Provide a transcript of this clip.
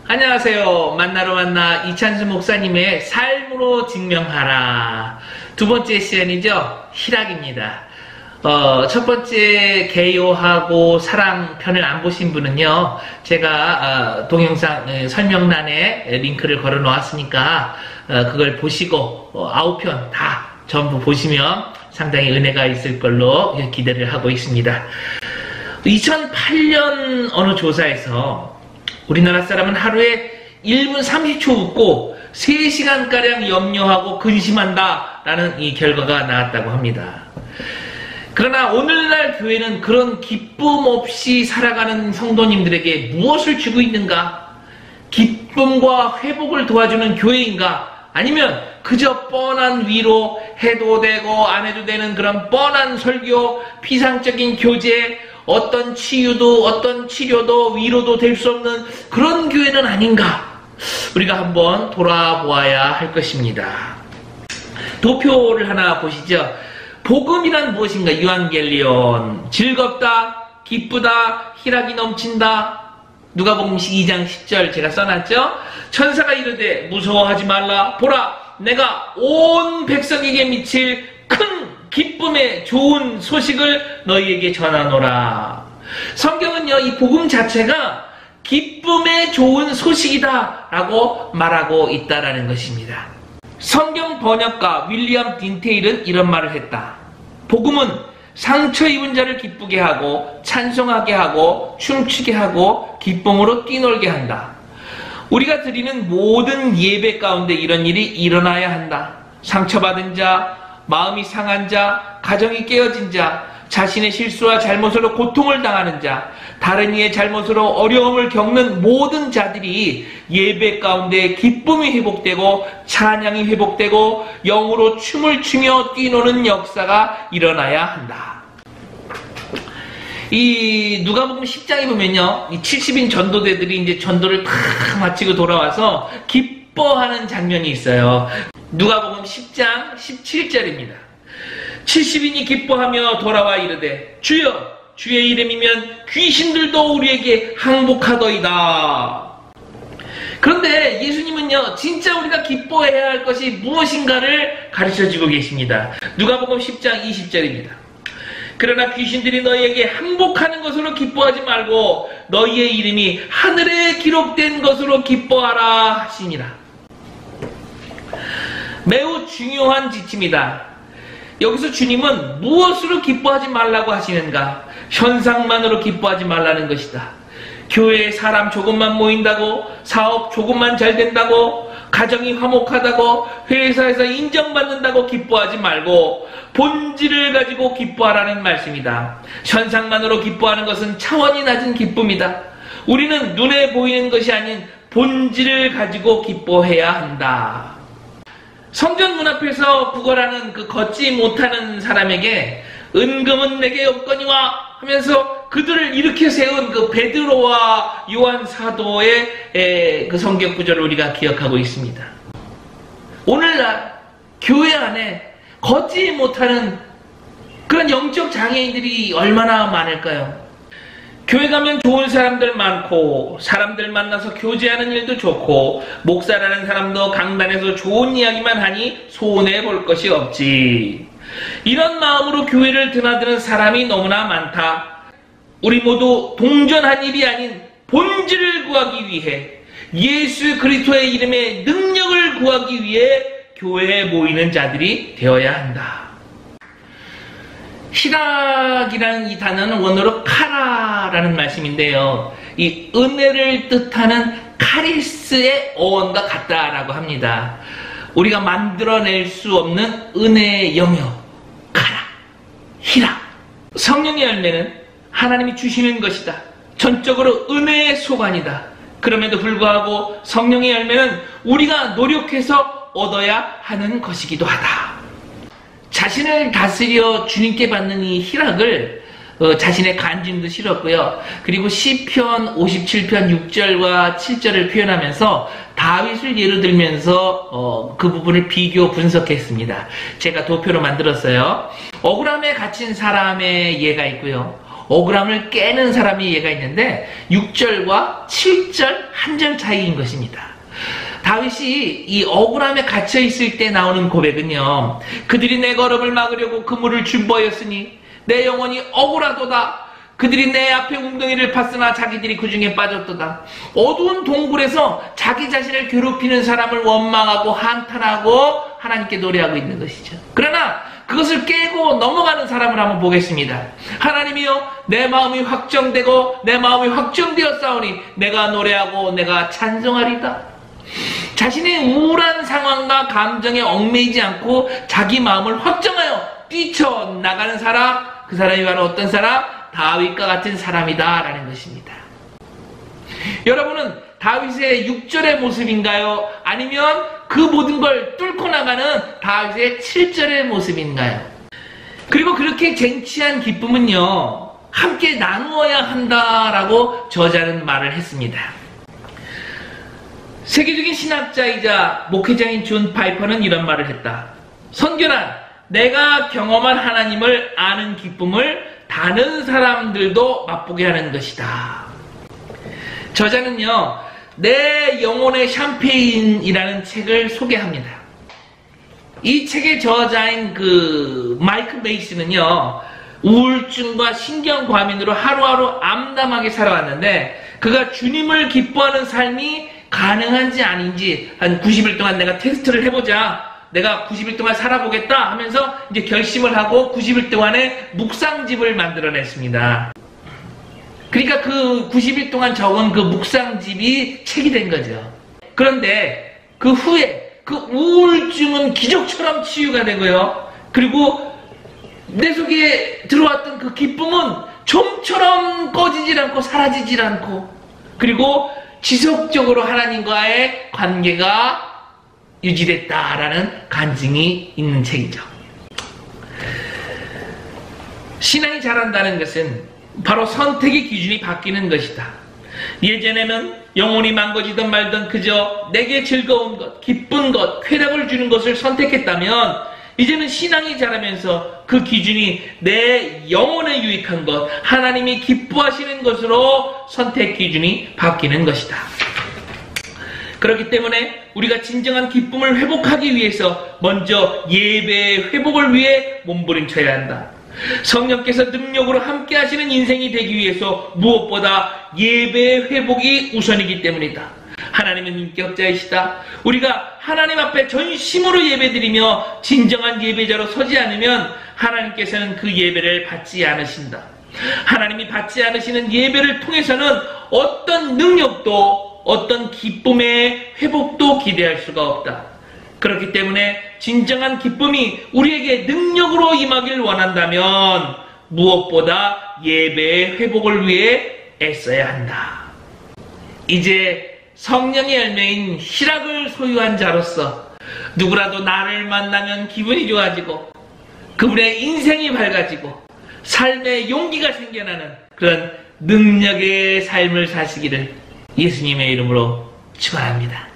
안녕하세요. 만나러 만나 이찬수 목사님의 삶으로 증명하라. 두 번째 시간이죠. 희락입니다. 첫 번째 개요하고 사랑 편을 안 보신 분은요, 제가 동영상 설명란에 링크를 걸어 놓았으니까 그걸 보시고 9편 다 전부 보시면 상당히 은혜가 있을 걸로 기대를 하고 있습니다. 2008년 어느 조사에서 우리나라 사람은 하루에 1분 30초 웃고 3시간가량 염려하고 근심한다 라는 이 결과가 나왔다고 합니다. 그러나 오늘날 교회는 그런 기쁨 없이 살아가는 성도님들에게 무엇을 주고 있는가? 기쁨과 회복을 도와주는 교회인가? 아니면 그저 뻔한 위로, 해도 되고 안 해도 되는 그런 뻔한 설교, 피상적인 교제, 어떤 치유도 어떤 치료도 위로도 될 수 없는 그런 교회는 아닌가? 우리가 한번 돌아보아야 할 것입니다. 도표를 하나 보시죠. 복음이란 무엇인가? 유한겔리온. 즐겁다, 기쁘다, 희락이 넘친다. 누가복음 2장 10절 제가 써놨죠. 천사가 이르되 무서워하지 말라. 보라, 내가 온 백성에게 미칠 큰 기쁨의 좋은 소식을 너희에게 전하노라. 성경은요, 이 복음 자체가 기쁨의 좋은 소식이다 라고 말하고 있다라는 것입니다. 성경 번역가 윌리엄 딘테일은 이런 말을 했다. 복음은 상처 입은 자를 기쁘게 하고 찬송하게 하고 춤추게 하고 기쁨으로 뛰놀게 한다. 우리가 드리는 모든 예배 가운데 이런 일이 일어나야 한다. 상처받은 자, 마음이 상한 자, 가정이 깨어진 자, 자신의 실수와 잘못으로 고통을 당하는 자, 다른 이의 잘못으로 어려움을 겪는 모든 자들이 예배 가운데 기쁨이 회복되고 찬양이 회복되고 영으로 춤을 추며 뛰노는 역사가 일어나야 한다. 이 누가복음 10장에 보면요, 이 70인 전도대들이 이제 전도를 다 마치고 돌아와서 기뻐하는 장면이 있어요. 누가복음 10장 17절입니다. 70인이 기뻐하며 돌아와 이르되 주여, 주의 이름이면 귀신들도 우리에게 항복하더이다. 그런데 예수님은요, 진짜 우리가 기뻐해야 할 것이 무엇인가를 가르쳐주고 계십니다. 누가복음 10장 20절입니다. 그러나 귀신들이 너희에게 항복하는 것으로 기뻐하지 말고 너희의 이름이 하늘에 기록된 것으로 기뻐하라 하시니라. 매우 중요한 지침이다. 여기서 주님은 무엇으로 기뻐하지 말라고 하시는가? 현상만으로 기뻐하지 말라는 것이다. 교회에 사람 조금만 모인다고, 사업 조금만 잘 된다고, 가정이 화목하다고, 회사에서 인정받는다고 기뻐하지 말고 본질을 가지고 기뻐하라는 말씀이다. 현상만으로 기뻐하는 것은 차원이 낮은 기쁨이다. 우리는 눈에 보이는 것이 아닌 본질을 가지고 기뻐해야 한다. 성전 문 앞에서 구걸하는 그 걷지 못하는 사람에게 은금은 내게 없거니와 하면서 그들을 일으켜 세운 그 베드로와 요한 사도의 그 성경 구절을 우리가 기억하고 있습니다. 오늘날 교회 안에 걷지 못하는 그런 영적 장애인들이 얼마나 많을까요? 교회 가면 좋은 사람들 많고 사람들 만나서 교제하는 일도 좋고 목사라는 사람도 강단에서 좋은 이야기만 하니 손해볼 것이 없지. 이런 마음으로 교회를 드나드는 사람이 너무나 많다. 우리 모두 동전한 일이 아닌 본질을 구하기 위해, 예수 그리스도의 이름의 능력을 구하기 위해 교회에 모이는 자들이 되어야 한다. 희락이라는 이 단어는 원어로 카라라는 말씀인데요, 이 은혜를 뜻하는 카리스의 어원과 같다라고 합니다. 우리가 만들어낼 수 없는 은혜의 영역, 카라, 희락. 성령의 열매는 하나님이 주시는 것이다. 전적으로 은혜의 소관이다. 그럼에도 불구하고 성령의 열매는 우리가 노력해서 얻어야 하는 것이기도 하다. 자신을 다스려 주님께 받는 이 희락을 자신의 간증도 실었고요. 그리고 시편 57편 6절과 7절을 표현하면서 다윗을 예로 들면서 그 부분을 비교 분석했습니다. 제가 도표로 만들었어요. 억울함에 갇힌 사람의 예가 있고요. 억울함을 깨는 사람이 얘가 있는데 6절과 7절 한 절 차이인 것입니다. 다윗이 이 억울함에 갇혀 있을 때 나오는 고백은요, 그들이 내 걸음을 막으려고 그물을 준보였으니 내 영혼이 억울하도다. 그들이 내 앞에 웅덩이를 팠으나 자기들이 그 중에 빠졌도다. 어두운 동굴에서 자기 자신을 괴롭히는 사람을 원망하고 한탄하고 하나님께 노래하고 있는 것이죠. 그러나 그것을 깨고 넘어가는 사람을 한번 보겠습니다. 하나님이여, 내 마음이 확정되고 내 마음이 확정되었사오니 내가 노래하고 내가 찬송하리다. 자신의 우울한 상황과 감정에 얽매이지 않고 자기 마음을 확정하여 뛰쳐나가는 사람, 그 사람이 바로 어떤 사람? 다윗과 같은 사람이다 라는 것입니다. 여러분은 다윗의 6절의 모습인가요? 아니면 그 모든 걸 뚫고 나가는 다윗의 7절의 모습인가요? 그리고 그렇게 쟁취한 기쁨은요, 함께 나누어야 한다라고 저자는 말을 했습니다. 세계적인 신학자이자 목회자인 존 파이퍼는 이런 말을 했다. 선교란 내가 경험한 하나님을 아는 기쁨을 다른 사람들도 맛보게 하는 것이다. 저자는요, 내 영혼의 샴페인이라는 책을 소개합니다. 이 책의 저자인 그 마이크 메이슨은요, 우울증과 신경과민으로 하루하루 암담하게 살아왔는데 그가 주님을 기뻐하는 삶이 가능한지 아닌지 한 90일 동안 내가 테스트를 해보자, 내가 90일 동안 살아보겠다 하면서 이제 결심을 하고 90일 동안에 묵상집을 만들어냈습니다. 그러니까 그 90일 동안 적은 그 묵상집이 책이 된 거죠. 그런데 그 후에 그 우울증은 기적처럼 치유가 되고요. 그리고 내 속에 들어왔던 그 기쁨은 좀처럼 꺼지질 않고 사라지질 않고, 그리고 지속적으로 하나님과의 관계가 유지됐다라는 간증이 있는 책이죠. 신앙이 자란다는 것은 바로 선택의 기준이 바뀌는 것이다. 예전에는 영혼이 망가지든 말든 그저 내게 즐거운 것, 기쁜 것, 쾌락을 주는 것을 선택했다면 이제는 신앙이 자라면서 그 기준이 내 영혼에 유익한 것, 하나님이 기뻐하시는 것으로 선택 기준이 바뀌는 것이다. 그렇기 때문에 우리가 진정한 기쁨을 회복하기 위해서 먼저 예배의 회복을 위해 몸부림쳐야 한다. 성령께서 능력으로 함께 하시는 인생이 되기 위해서 무엇보다 예배의 회복이 우선이기 때문이다. 하나님은 인격자이시다. 우리가 하나님 앞에 전심으로 예배드리며 진정한 예배자로 서지 않으면 하나님께서는 그 예배를 받지 않으신다. 하나님이 받지 않으시는 예배를 통해서는 어떤 능력도 어떤 기쁨의 회복도 기대할 수가 없다. 그렇기 때문에 진정한 기쁨이 우리에게 능력으로 임하길 원한다면 무엇보다 예배의 회복을 위해 애써야 한다. 이제 성령의 열매인 희락을 소유한 자로서 누구라도 나를 만나면 기분이 좋아지고 그분의 인생이 밝아지고 삶의 용기가 생겨나는 그런 능력의 삶을 사시기를 예수님의 이름으로 축원합니다.